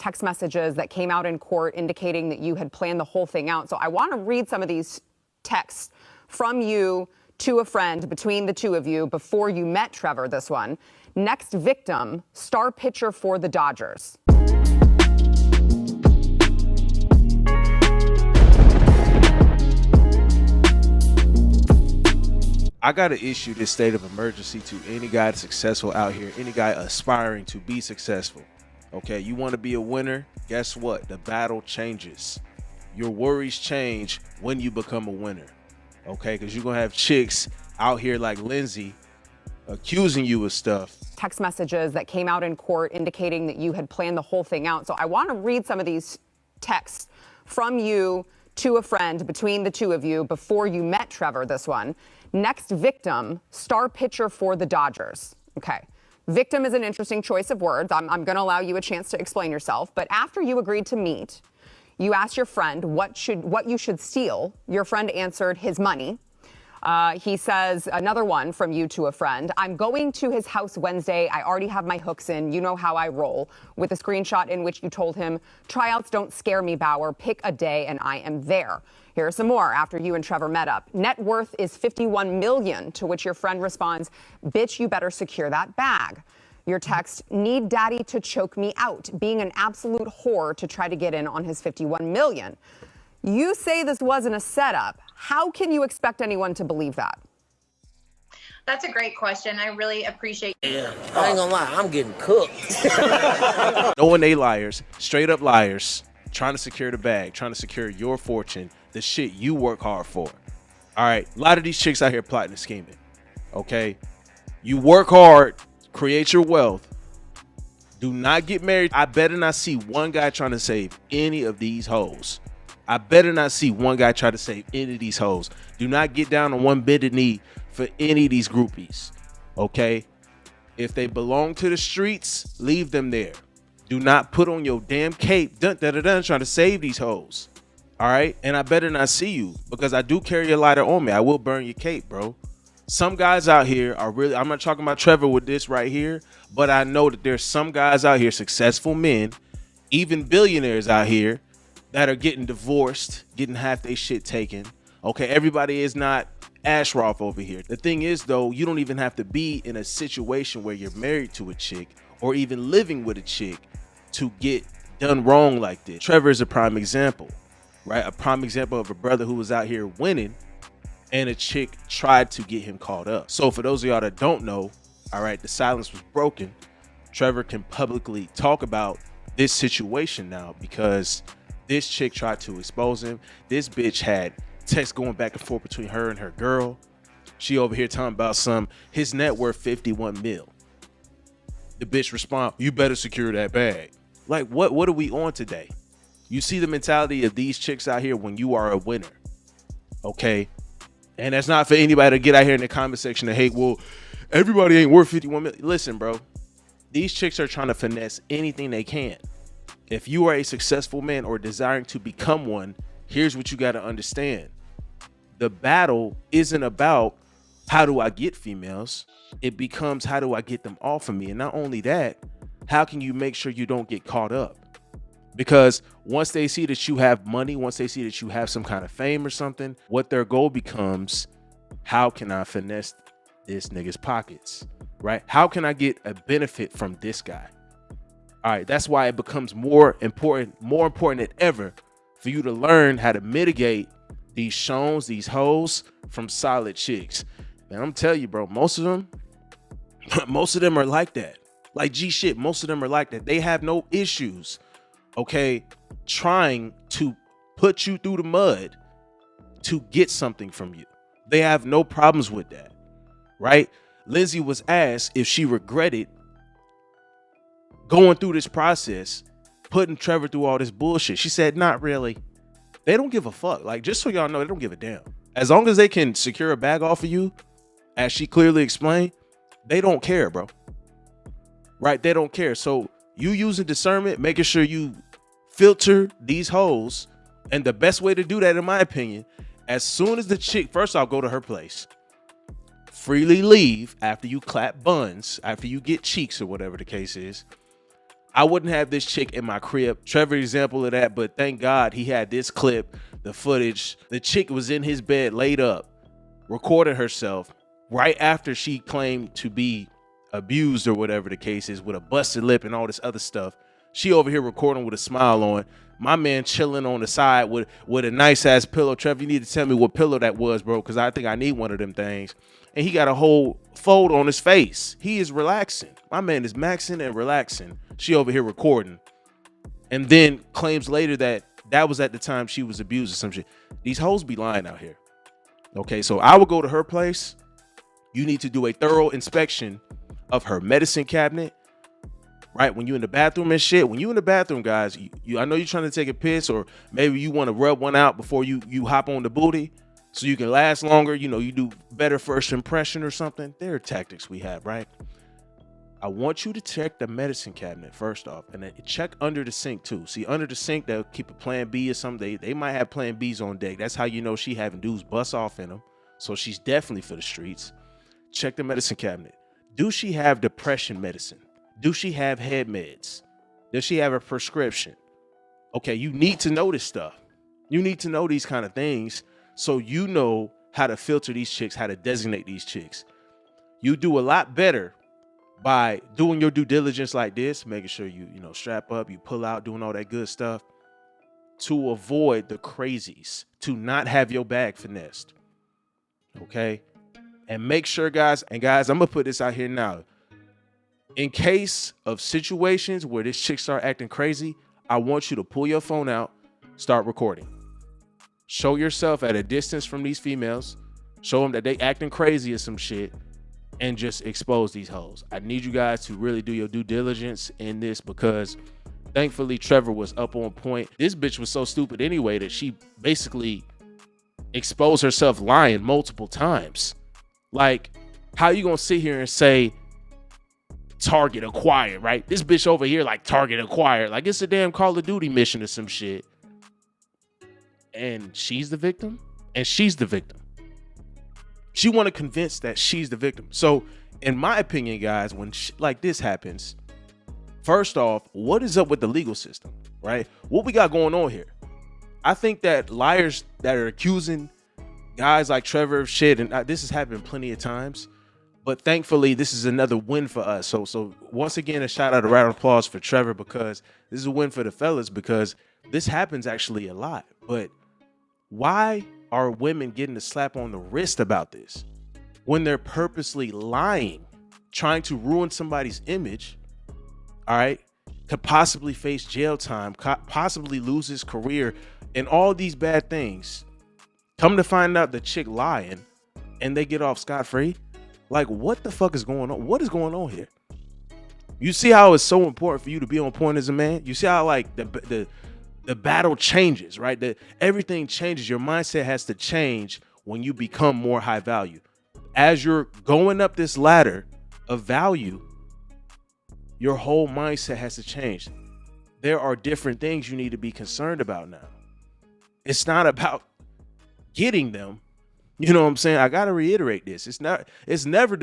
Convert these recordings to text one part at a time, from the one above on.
text messages that came out in court indicating that you had planned the whole thing out. So I want to read some of these texts from you to a friend between the two of you before you met Trevor, this one. Next victim, star pitcher for the Dodgers. I got to issue this state of emergency to any guy that's successful out here, any guy aspiring to be successful. Okay, you want to be a winner? Guess what? The battle changes. Your worries change when you become a winner. Okay, because you're going to have chicks out here like Lindsey accusing you of stuff. Text messages that came out in court indicating that you had planned the whole thing out. So I want to read some of these texts from you to a friend between the two of you before you met Trevor, this one. Next victim, star pitcher for the Dodgers. Okay. Victim is an interesting choice of words. I'm going to allow you a chance to explain yourself. But after you agreed to meet, you asked your friend what you should steal. Your friend answered his money. He says, another one from you to a friend, I'm going to his house Wednesday. I already have my hooks in. You know how I roll. With a screenshot in which you told him, tryouts don't scare me, Bauer. Pick a day and I am there. Here are some more after you and Trevor met up. Net worth is $51 million, to which your friend responds, bitch, you better secure that bag. Your text, need daddy to choke me out, being an absolute whore to try to get in on his $51 million. You say this wasn't a setup. How can you expect anyone to believe that? That's a great question. I really appreciate it. Yeah, I ain't gonna lie, I'm getting cooked. Knowing they liars, straight up liars, trying to secure the bag, trying to secure your fortune, the shit you work hard for. All right, a lot of these chicks out here plotting and scheming. Okay, you work hard, create your wealth. Do not get married. I better not see one guy trying to save any of these hoes. I better not see one guy try to save any of these hoes. Do not get down on one bended knee for any of these groupies, okay? If they belong to the streets, leave them there. Do not put on your damn cape, trying to save these hoes, all right? And I better not see you, because I do carry a lighter on me. I will burn your cape, bro. Some guys out here are really, I'm not talking about Trevor with this right here, but I know that there's some guys out here, successful men, even billionaires out here, that are getting divorced, getting half their shit taken. Okay, everybody is not Ashroff over here. The thing is, though, you don't even have to be in a situation where you're married to a chick or even living with a chick to get done wrong like this. Trevor is a prime example, right? A prime example of a brother who was out here winning and a chick tried to get him caught up. So for those of y'all that don't know, all right, the silence was broken. Trevor can publicly talk about this situation now because this chick tried to expose him. This bitch had texts going back and forth between her and her girl. She over here talking about his net worth 51 mil. The bitch respond, you better secure that bag. Like, what are we on today? You see the mentality of these chicks out here when you are a winner, okay? And that's not for anybody to get out here in the comment section and hate, well, everybody ain't worth 51 million. Listen, bro, these chicks are trying to finesse anything they can. If you are a successful man or desiring to become one, here's what you got to understand. The battle isn't about how do I get females. It becomes how do I get them off of me? And not only that, how can you make sure you don't get caught up? Because once they see that you have money, once they see that you have some kind of fame or something, what their goal becomes, how can I finesse this nigga's pockets, right? How can I get a benefit from this guy? All right, that's why it becomes more important than ever for you to learn how to mitigate these shones, these hoes from solid chicks. Man, I'm telling you, bro, most of them are like that. Like G shit, most of them are like that. They have no issues, okay, trying to put you through the mud to get something from you. They have no problems with that, right? Lindsey was asked if she regretted going through this process, putting Trevor through all this bullshit. She said, not really. They don't give a fuck. Like, just so y'all know, they don't give a damn. As long as they can secure a bag off of you, as she clearly explained, they don't care, bro. Right? They don't care. So you using discernment, making sure you filter these hoes. And the best way to do that, in my opinion, as soon as the chick, first I'll go to her place, freely leave after you clap buns, after you get cheeks or whatever the case is. I wouldn't have this chick in my crib. Trevor, example of that, but thank God he had this clip, the footage. The chick was in his bed laid up, recording herself right after she claimed to be abused or whatever the case is, with a busted lip and all this other stuff. She over here recording with a smile on. My man chilling on the side with a nice ass pillow. Trevor, you need to tell me what pillow that was, bro, because I think I need one of them things. And he got a whole fold on his face. He is relaxing. My man is maxing and relaxing. She over here recording. And then claims later that was at the time she was abused or some shit. These hoes be lying out here. Okay, so I would go to her place. You need to do a thorough inspection of her medicine cabinet. Right, when you in the bathroom and shit. When you in the bathroom, guys, I know you're trying to take a piss, or maybe you want to rub one out before you hop on the booty so you can last longer. You know, you do better first impression or something. There are tactics we have, right? I want you to check the medicine cabinet first off, and then check under the sink too. See, under the sink, they'll keep a plan B or something. They might have plan Bs on deck. That's how you know she having dudes bust off in them. So she's definitely for the streets. Check the medicine cabinet. Do she have depression medicine? Do she have head meds? Does she have a prescription? Okay, you need to know this stuff. You need to know these kind of things so you know how to filter these chicks, how to designate these chicks. You do a lot better by doing your due diligence like this, making sure you strap up, you pull out, doing all that good stuff to avoid the crazies, to not have your bag finessed. Okay? And make sure, guys, I'm going to put this out here now. In case of situations where this chick start acting crazy, I want you to pull your phone out, start recording. Show yourself at a distance from these females. Show them that they acting crazy or some shit, and just expose these hoes. I need you guys to really do your due diligence in this, because thankfully Trevor was up on point. This bitch was so stupid anyway that she basically exposed herself lying multiple times. Like, how you gonna sit here and say target acquired, right? This bitch over here like target acquired, like it's a damn Call of Duty mission or some shit. And she's the victim, and she's the victim. She want to convince that she's the victim. So in my opinion, guys, when shit like this happens, first off, what is up with the legal system, right? What we got going on here? I think that liars that are accusing guys like Trevor of shit, and this has happened plenty of times, but thankfully, this is another win for us. So once again, a shout out, a round of applause for Trevor, because this is a win for the fellas, because this happens actually a lot. But why are women getting a slap on the wrist about this when they're purposely lying, trying to ruin somebody's image, all right, could possibly face jail time, possibly lose his career, and all these bad things? Come to find out the chick lying and they get off scot-free. Like, what the fuck is going on? What is going on here? You see how it's so important for you to be on point as a man? You see how like the battle changes, right? Everything changes. Your mindset has to change when you become more high value. As you're going up this ladder of value, your whole mindset has to change. There are different things you need to be concerned about now. It's not about getting them. You know what I'm saying? I got to reiterate this. It's never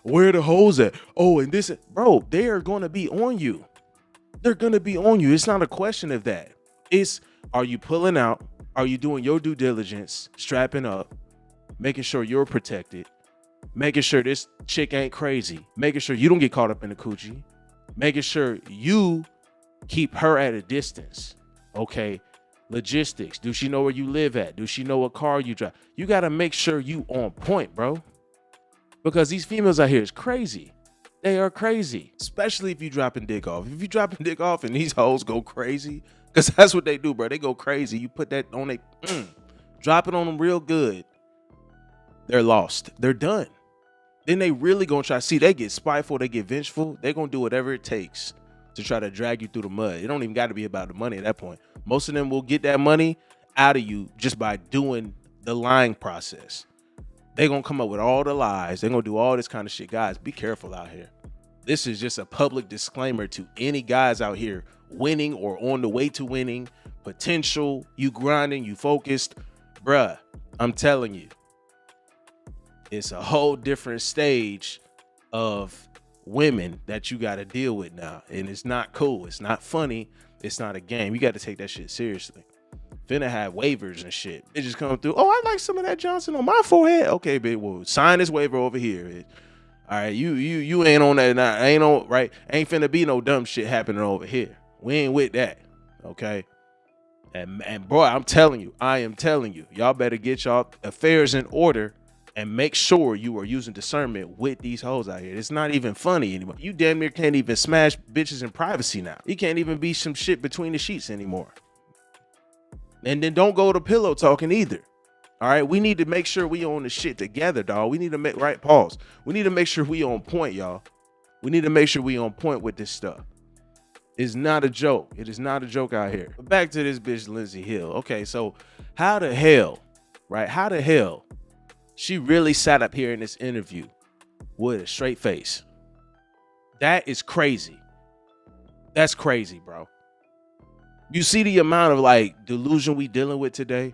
where the hoes at? Oh, and this, bro, they are going to be on you. They're going to be on you. It's not a question of that. It's, are you pulling out? Are you doing your due diligence, strapping up, making sure you're protected, making sure this chick ain't crazy, making sure you don't get caught up in the coochie, making sure you keep her at a distance. Okay. Logistics. Do she know where you live at? Do she know what car you drive? You got to make sure you on point, bro. Because these females out here is crazy. They are crazy. Especially if you dropping dick off. If you dropping dick off and these hoes go crazy, because that's what they do, bro. They go crazy. You put that on drop it on them real good. They're lost. They're done. Then they really gonna try. See, they get spiteful. They get vengeful. They're gonna do whatever it takes to try to drag you through the mud. It don't even got to be about the money at that point. Most of them will get that money out of you just by doing the lying process. They're going to come up with all the lies. They're going to do all this kind of shit. Guys, be careful out here. This is just a public disclaimer to any guys out here winning or on the way to winning, potential, you grinding, you focused. Bruh, I'm telling you, it's a whole different stage of women that you got to deal with now. And it's not cool. It's not funny. It's not a game. You got to take that shit seriously. Finna have waivers and shit. It just come through. Oh, I like some of that Johnson on my forehead. Okay, bitch. Well, sign this waiver over here. All right, you ain't on that. Nah, ain't on right. Ain't finna be no dumb shit happening over here. We ain't with that. Okay. And bro, I am telling you, y'all better get y'all affairs in order and make sure you are using discernment with these hoes out here. It's not even funny anymore. You damn near can't even smash bitches in privacy now. You can't even be some shit between the sheets anymore. And then don't go to pillow talking either. All right, we need to make sure we on the shit together, dog. We need to make pause. We need to make sure we on point, y'all. We need to make sure we on point with this stuff. It's not a joke. It is not a joke out here. But back to this bitch, Lindsey Hill. Okay, so how the hell, right? How the hell she really sat up here in this interview with a straight face? That is crazy. That's crazy, bro. You see the amount of like delusion we dealing with today?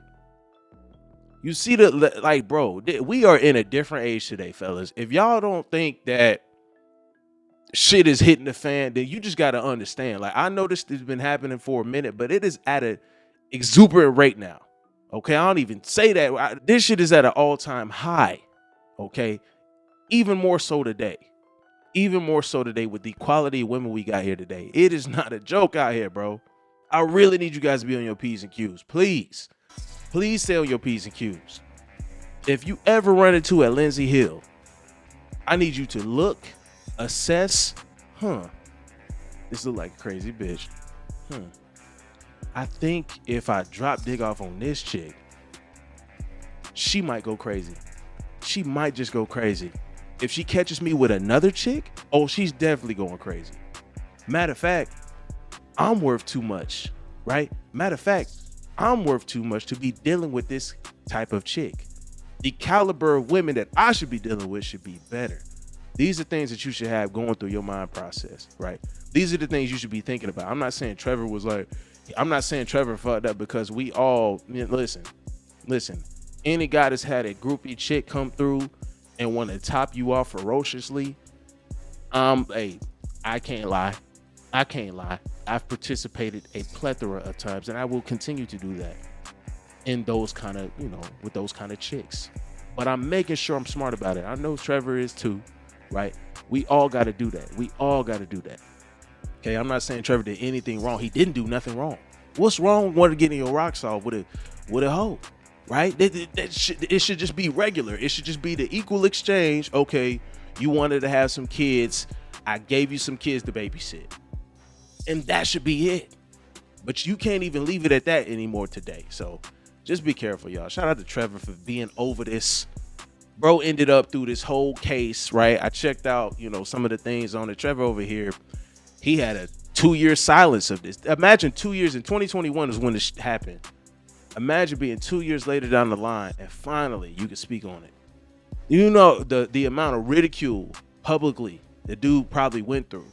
You see bro, we are in a different age today, fellas. If y'all don't think that shit is hitting the fan, then you just got to understand. Like, I know this has been happening for a minute, but it is at an exuberant rate now. Okay, I don't even say that. This shit is at an all-time high. Okay, even more so today. Even more so today with the quality of women we got here today. It is not a joke out here, bro. I really need you guys to be on your P's and Q's. Please. Please stay on your P's and Q's. If you ever run into a Lindsey Hill, I need you to look, assess, this look like a crazy bitch. I think if I drop dig off on this chick, she might go crazy. She might just go crazy. If she catches me with another chick, oh, she's definitely going crazy. Matter of fact, I'm worth too much, right? Matter of fact, I'm worth too much to be dealing with this type of chick. The caliber of women that I should be dealing with should be better. These are things that you should have going through your mind process, right? These are the things you should be thinking about. I'm not saying Trevor fucked up, because we all, listen, any guy that's had a groupie chick come through and want to top you off ferociously, hey, I can't lie. I've participated a plethora of times, and I will continue to do that in those kind of, with those kind of chicks. But I'm making sure I'm smart about it. I know Trevor is too, right? We all got to do that. Okay, I'm not saying Trevor did anything wrong. He didn't do nothing wrong. What's wrong with getting your rocks off with a hoe, right? It should just be regular. It should just be the equal exchange. Okay, you wanted to have some kids. I gave you some kids to babysit. And that should be it. But you can't even leave it at that anymore today. So just be careful, y'all. Shout out to Trevor for being over this. Bro ended up through this whole case, right? I checked out, some of the things on it. Trevor over here, he had a 2-year silence of this. Imagine 2 years in 2021 is when this happened. Imagine being 2 years later down the line and finally you can speak on it. The amount of ridicule publicly the dude probably went through.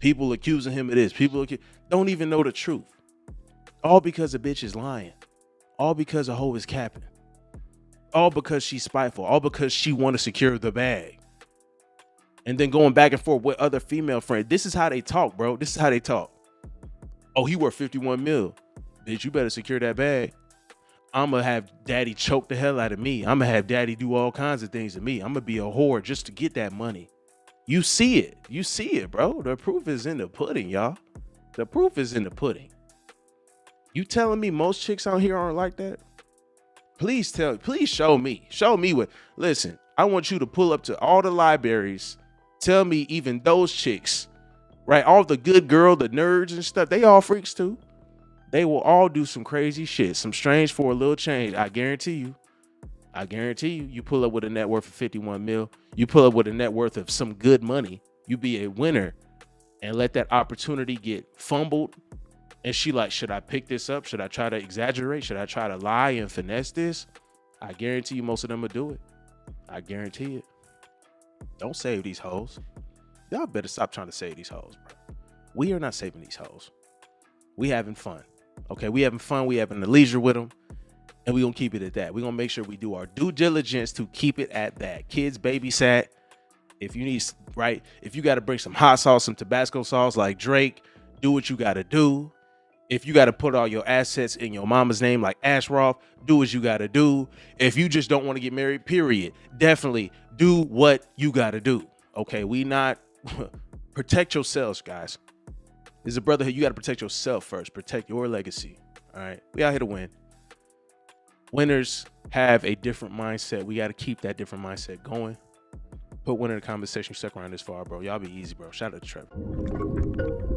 People accusing him of this. People don't even know the truth. All because a bitch is lying. All because a hoe is capping. All because she's spiteful. All because she want to secure the bag. And then going back and forth with other female friends. This is how they talk, bro. This is how they talk. Oh, he worth 51 mil. Bitch, you better secure that bag. I'm going to have daddy choke the hell out of me. I'm going to have daddy do all kinds of things to me. I'm going to be a whore just to get that money. You see it, bro. The proof is in the pudding, y'all. The proof is in the pudding. You telling me most chicks out here aren't like that? Please show me what. Listen, I want you to pull up to all the libraries. Tell me even those chicks, right? All the good girl, the nerds and stuff, they all freaks too. They will all do some crazy shit, some strange for a little change. I guarantee you. You pull up with a net worth of 51 mil. You pull up with a net worth of some good money. You be a winner and let that opportunity get fumbled. And she like, should I pick this up? Should I try to exaggerate? Should I try to lie and finesse this? I guarantee you most of them will do it. I guarantee it. Don't save these hoes. Y'all better stop trying to save these hoes, bro. We are not saving these hoes. We having fun. Okay, we having fun. We having the leisure with them. And we're going to keep it at that. We're going to make sure we do our due diligence to keep it at that. Kids babysat. If you need, right, if you got to bring some hot sauce, some Tabasco sauce like Drake, do what you got to do. If you got to put all your assets in your mama's name like Ashroff, do what you got to do. If you just don't want to get married, period, definitely do what you got to do. Okay, we not protect yourselves, guys. This is a brotherhood. You got to protect yourself first. Protect your legacy. All right, we out here to win. Winners have a different mindset. We got to keep that different mindset going. Put winner in the comment section. You stuck around this far, bro. Y'all be easy, bro. Shout out to Trevor.